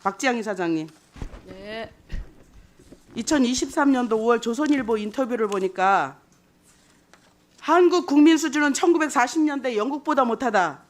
박지양 이사장님. 네. 2023년도 5월 조선일보 인터뷰를 보니까 한국 국민 수준은 1940년대 영국보다 못하다.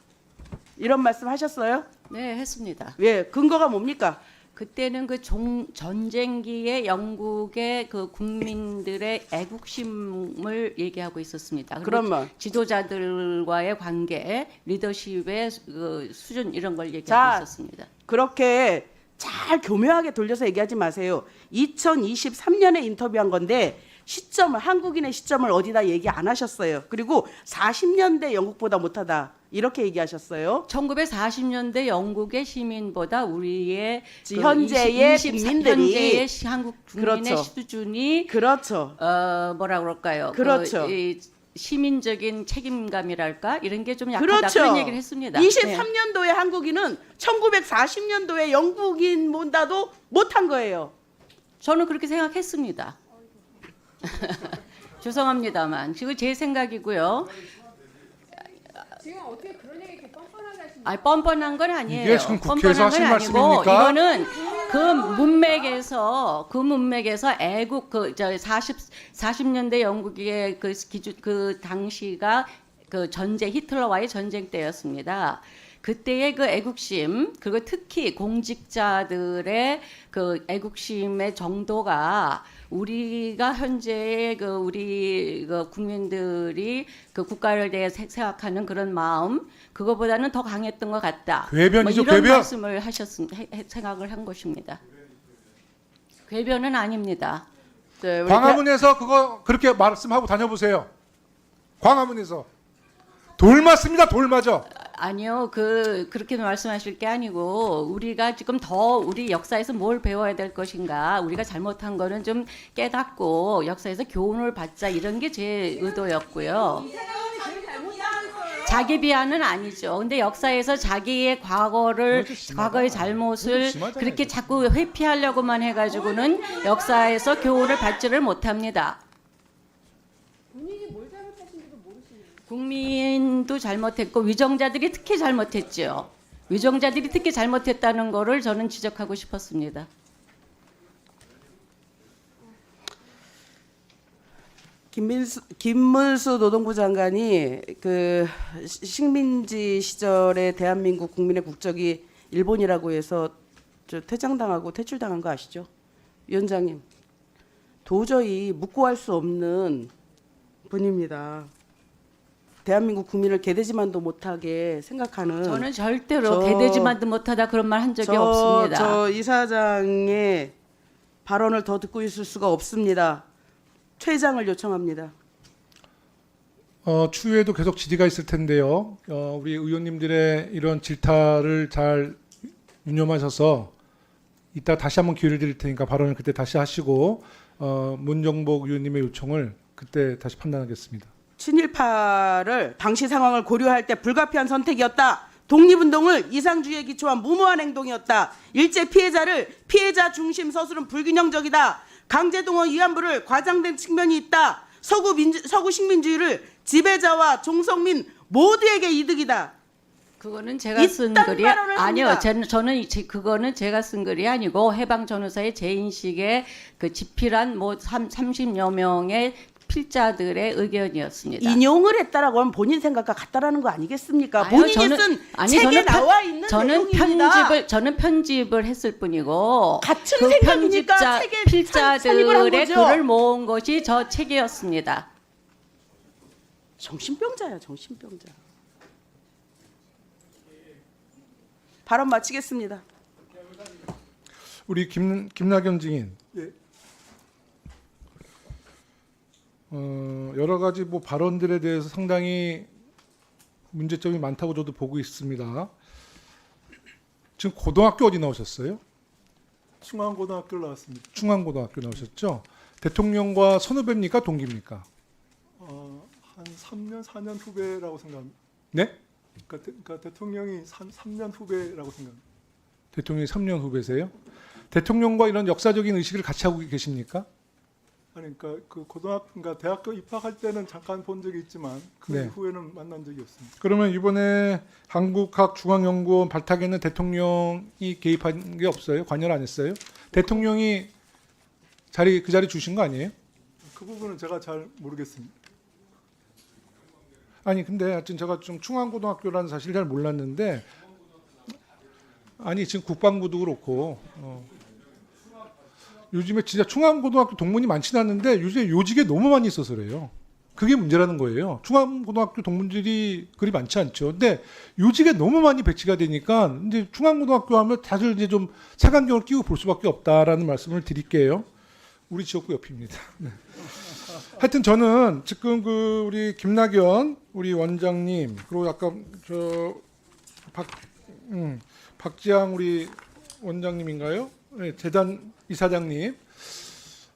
이런 말씀 하셨어요? 네, 했습니다. 예, 근거가 뭡니까? 그때는 그 전쟁기의 영국의 그 국민들의 애국심을 얘기하고 있었습니다. 그리고 그러면 지도자들과의 관계, 리더십의 그 수준 이런 걸 얘기하고 자, 있었습니다. 그렇게 잘 교묘하게 돌려서 얘기하지 마세요. 2023년에 인터뷰한 건데 시점을 한국인의 시점을 어디다 얘기 안 하셨어요. 그리고 40년대 영국보다 못하다 이렇게 얘기하셨어요. 1940년대 영국의 시민보다 우리의 그 현재의 국민들이 현재의 한국 국민의 그렇죠. 수준이 그렇죠. 뭐라 그럴까요? 그렇죠. 이 시민적인 책임감이랄까 이런 게 좀 약하다 그렇죠. 그런 얘기를 했습니다. 23년도에 한국인은 1940년도에 영국인보다도 못한 거예요. 저는 그렇게 생각했습니다. 죄송합니다만 지금 제 생각이고요. 지금 어떻게 그런 얘기 이렇게 뻔뻔하게 하시는 아니 뻔뻔한 건 아니에요. 이게 지금 국회에서 뻔뻔한 하신 건 아니고 말씀입니까? 이거는 그 문맥에서 애국 그 40년대 영국의 그 기준 그 당시가 그 전쟁 히틀러와의 전쟁 때였습니다. 그때의 그 애국심 그리고 특히 공직자들의 그 애국심의 정도가 우리가 현재의 그 우리 그 국민들이 그 국가를 대해 생각하는 그런 마음 그거보다는 더 강했던 것 같다. 궤변이죠, 이런 궤변. 말씀을 생각을 한 것입니다. 궤변은 아닙니다. 네, 우리 광화문에서 그거 그렇게 말씀하고 다녀보세요. 광화문에서 돌 맞습니다. 돌 맞아. 아니요, 그렇게 말씀하실 게 아니고 우리가 지금 더 우리 역사에서 뭘 배워야 될 것인가, 우리가 잘못한 거는 좀 깨닫고 역사에서 교훈을 받자 이런 게 제 의도였고요. 자기 비하는 아니죠. 근데 역사에서 자기의 과거의 잘못을 그렇게 자꾸 회피하려고만 해가지고는 역사에서 교훈을 받지를 못합니다. 본인이 뭘 잘못하신지도 모르시는 국민도 잘못했고 위정자들이 특히 잘못했죠. 위정자들이 특히 잘못했다는 거를 저는 지적하고 싶었습니다. 김문수 노동부 장관이 그 식민지 시절에 대한민국 국민의 국적이 일본이라고 해서 퇴장당하고 퇴출당한 거 아시죠? 위원장님, 도저히 묵고할 수 없는 분입니다. 대한민국 국민을 개돼지만도 못하게 생각하는 저는 절대로 개돼지만도 못하다 그런 말 한 적이 없습니다. 저 이사장의 발언을 더 듣고 있을 수가 없습니다. 퇴장을 요청합니다. 추후에도 계속 질의가 있을 텐데요. 우리 의원님들의 이런 질타를 잘 유념하셔서 이따 다시 한번 기회를 드릴 테니까 발언을 그때 다시 하시고 문정복 의원님의 요청을 그때 다시 판단하겠습니다. 친일파를 당시 상황을 고려할 때 불가피한 선택이었다. 독립운동을 이상주의에 기초한 무모한 행동이었다. 일제 피해자를 피해자 중심 서술은 불균형적이다. 강제동원 위안부를 과장된 측면이 있다. 서구 식민주의를 지배자와 종성민 모두에게 이득이다. 그거는 제가 쓴 이딴 글이 발언을 아니요. 합니다. 저는 그거는 제가 쓴 글이 아니고 해방 전후사의 재인식에 그 집필한 뭐 30여 명의 필자들의 의견이었습니다. 인용을 했다라고 하면 본인 생각과 같다라는 거 아니겠습니까? 아니요, 본인이 쓴 책에 나와 있는 내용입니다. 저는 편집을 했을 뿐이고 같은 그 생각이니까 편집자 책에 선입을 한 필자들의 거죠. 글을 모은 것이 저 책이었습니다. 정신병자야, 정신병자. 발언 마치겠습니다. 우리 김낙연 증인. 여러 가지 뭐 발언들에 대해서 상당히 문제점이 많다고 저도 보고 있습니다. 지금 고등학교 어디 나오셨어요? 충안고등학교를 나왔습니다. 충안고등학교 나오셨죠? 대통령과 선후배입니까? 동기입니까? 한 3년, 4년 후배라고 생각합니다. 네? 그러니까 대통령이 3년 후배라고 생각합니다. 대통령이 3년 후배세요? 대통령과 이런 역사적인 의식을 같이 하고 계십니까? 아니 그러니까 그러니까 대학교 입학할 때는 잠깐 본 적이 있지만 그 네. 이후에는 만난 적이 없습니다. 그러면 이번에 한국학중앙연구원 발탁에는 대통령이 개입한 게 없어요? 관여를 안 했어요? 대통령이 그 자리 주신 거 아니에요? 그 부분은 제가 잘 모르겠습니다. 아니 근데 하여튼 제가 좀 충안고등학교라는 사실 잘 몰랐는데 아니 지금 국방부도 그렇고 요즘에 진짜 충안고등학교 동문이 많지는 않는데 요새 요직에 너무 많이 있어서 그래요. 그게 문제라는 거예요. 충안고등학교 동문들이 그리 많지 않죠. 근데 요직에 너무 많이 배치가 되니까 이제 충안고등학교 하면 다들 이제 좀 색안경을 끼고 볼 수밖에 없다라는 말씀을 드릴게요. 우리 지역구 옆입니다. 네. 하여튼 저는 지금 우리 김낙연 우리 원장님 그리고 아까 박지향 우리 원장님인가요? 네, 재단 이사장님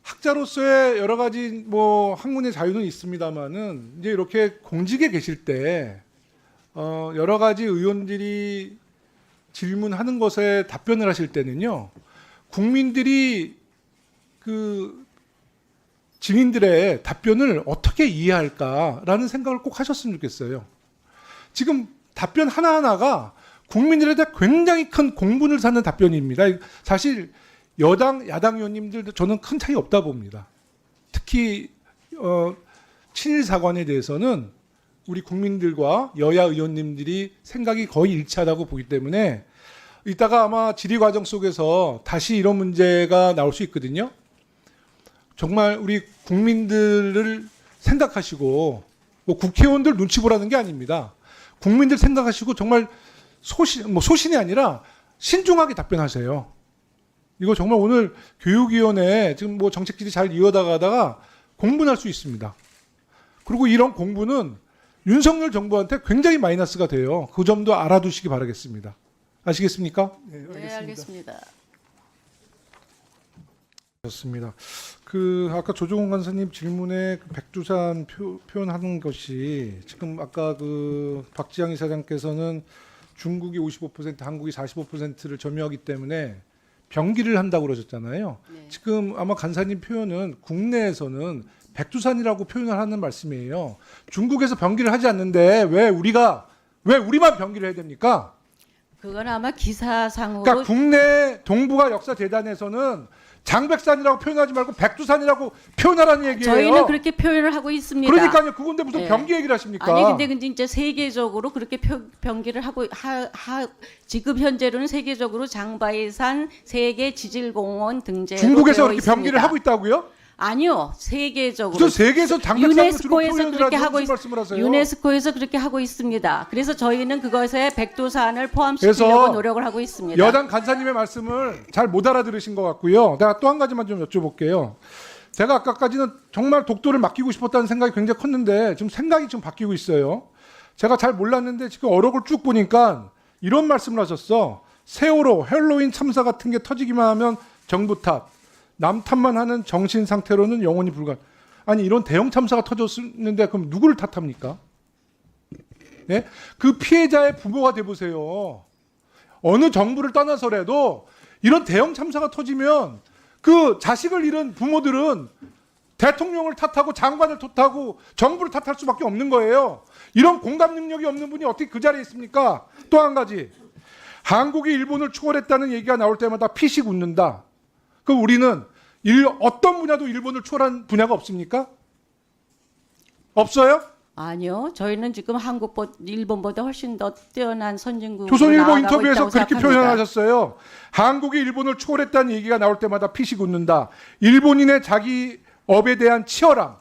학자로서의 여러 가지 학문의 자유는 있습니다만은 이제 이렇게 공직에 계실 때 여러 가지 의원들이 질문하는 것에 답변을 하실 때는요 국민들이 증인들의 답변을 어떻게 이해할까라는 생각을 꼭 하셨으면 좋겠어요. 지금 답변 하나하나가 국민들에게 굉장히 큰 공분을 사는 답변입니다. 사실 여당, 야당 의원님들도 저는 큰 차이 없다 봅니다. 특히 친일 사관에 대해서는 우리 국민들과 여야 의원님들이 생각이 거의 일치하다고 보기 때문에 이따가 아마 질의 과정 속에서 다시 이런 문제가 나올 수 있거든요. 정말 우리 국민들을 생각하시고 국회의원들 눈치 보라는 게 아닙니다. 국민들 생각하시고 정말 소신이 아니라 신중하게 답변하세요. 이거 정말 오늘 교육위원회 지금 정책질이 잘 이어나가다가 공분할 수 있습니다. 그리고 이런 공분은 윤석열 정부한테 굉장히 마이너스가 돼요. 그 점도 알아두시기 바라겠습니다. 아시겠습니까? 네, 알겠습니다. 네, 알겠습니다. 좋습니다. 아까 조종훈 간사님 질문에 백두산 표현하는 것이 지금 아까 박지향 이사장께서는 중국이 55%, 한국이 45%를 점유하기 때문에 병기를 한다고 그러셨잖아요. 네. 지금 아마 간사님 표현은 국내에서는 백두산이라고 표현을 하는 말씀이에요. 중국에서 병기를 하지 않는데 왜 우리만 병기를 해야 됩니까? 그건 아마 기사상으로 그러니까 국내 동북아 역사재단에서는 장백산이라고 표현하지 말고 백두산이라고 표현하라는 얘기예요. 저희는 그렇게 표현을 하고 있습니다. 그러니까요. 그건데 무슨 네. 병기 얘기를 하십니까? 아니 근데 이제 세계적으로 그렇게 병기를 하고 지금 현재로는 세계적으로 장바이산 세계 지질공원 등재로 중국에서 되어 그렇게 있습니다. 병기를 하고 있다고요? 아니요, 세계적으로 무슨 세계에서 장백산으로 주로 유네스코에서 표현을 그렇게 하지 하고 무슨 말씀을 하세요? 유네스코에서 그렇게 하고 있습니다. 그래서 저희는 그것에 백두산을 포함시키려고 그래서 노력을 하고 있습니다. 여당 간사님의 말씀을 잘 못 알아들으신 것 같고요. 내가 또 한 가지만 좀 여쭤볼게요. 제가 아까까지는 정말 독도를 맡기고 싶었다는 생각이 굉장히 컸는데 지금 생각이 좀 바뀌고 있어요. 제가 잘 몰랐는데 지금 어록을 쭉 보니까 이런 말씀을 하셨어. 세월호, 헬로윈 참사 같은 게 터지기만 하면 정부 탓. 남 탓만 하는 정신 상태로는 영원히 불가. 아니 이런 대형 참사가 터졌는데 그럼 누구를 탓합니까? 네? 그 피해자의 부모가 돼 보세요. 어느 정부를 떠나서라도 이런 대형 참사가 터지면 그 자식을 잃은 부모들은 대통령을 탓하고 장관을 탓하고 정부를 탓할 수밖에 없는 거예요. 이런 공감 능력이 없는 분이 어떻게 그 자리에 있습니까? 또 한 가지. 한국이 일본을 초월했다는 얘기가 나올 때마다 피식 웃는다. 그럼 우리는 어떤 분야도 일본을 초월한 분야가 없습니까? 없어요? 아니요, 저희는 지금 일본보다 훨씬 더 뛰어난 선진국으로 조선일보 나아가고 인터뷰에서 있다고 그렇게 생각합니다. 표현하셨어요. 한국이 일본을 초월했다는 얘기가 나올 때마다 피식 웃는다. 일본인의 자기 업에 대한 치열함,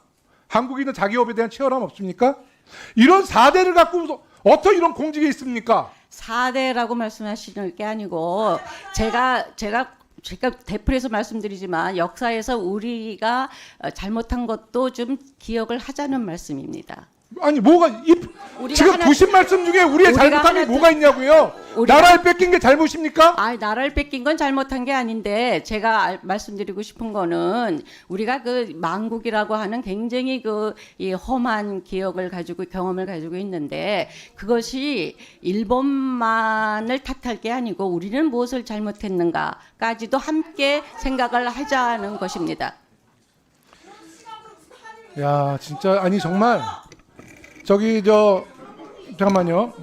한국인은 자기 업에 대한 치열함 없습니까? 이런 4대를 갖고 어떻게 이런 공직에 있습니까? 4대라고 말씀하시는 게 아니고 제가 대표해서 말씀드리지만 역사에서 우리가 잘못한 것도 좀 기억을 하자는 말씀입니다. 아니 뭐가 지금 하나- 90말씀 중에 우리의 우리가 잘못한 게 하나 뭐가 있냐고요? 나라를 뺏긴 게 잘못입니까? 나라를 뺏긴 건 잘못한 게 아닌데 제가 말씀드리고 싶은 거는 우리가 그 망국이라고 하는 굉장히 이 험한 기억을 가지고 경험을 가지고 있는데 그것이 일본만을 탓할 게 아니고 우리는 무엇을 잘못했는가까지도 함께 생각을 하자는 것입니다. 야, 진짜 아니 정말 저기 저 잠깐만요.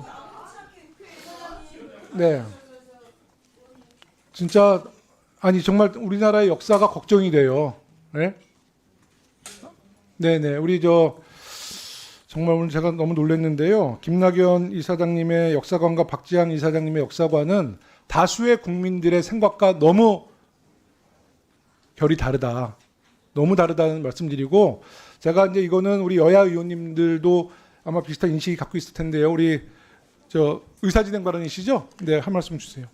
네. 진짜 아니 정말 우리나라의 역사가 걱정이 돼요. 네? 네네. 우리 저 정말 오늘 제가 너무 놀랐는데요. 김낙연 이사장님의 역사관과 박지한 이사장님의 역사관은 다수의 국민들의 생각과 너무 결이 다르다. 너무 다르다는 말씀드리고 제가 이제 이거는 우리 여야 의원님들도 아마 비슷한 인식이 갖고 있을 텐데요. 우리 저 의사진행 발언이시죠? 네, 한 말씀 주세요.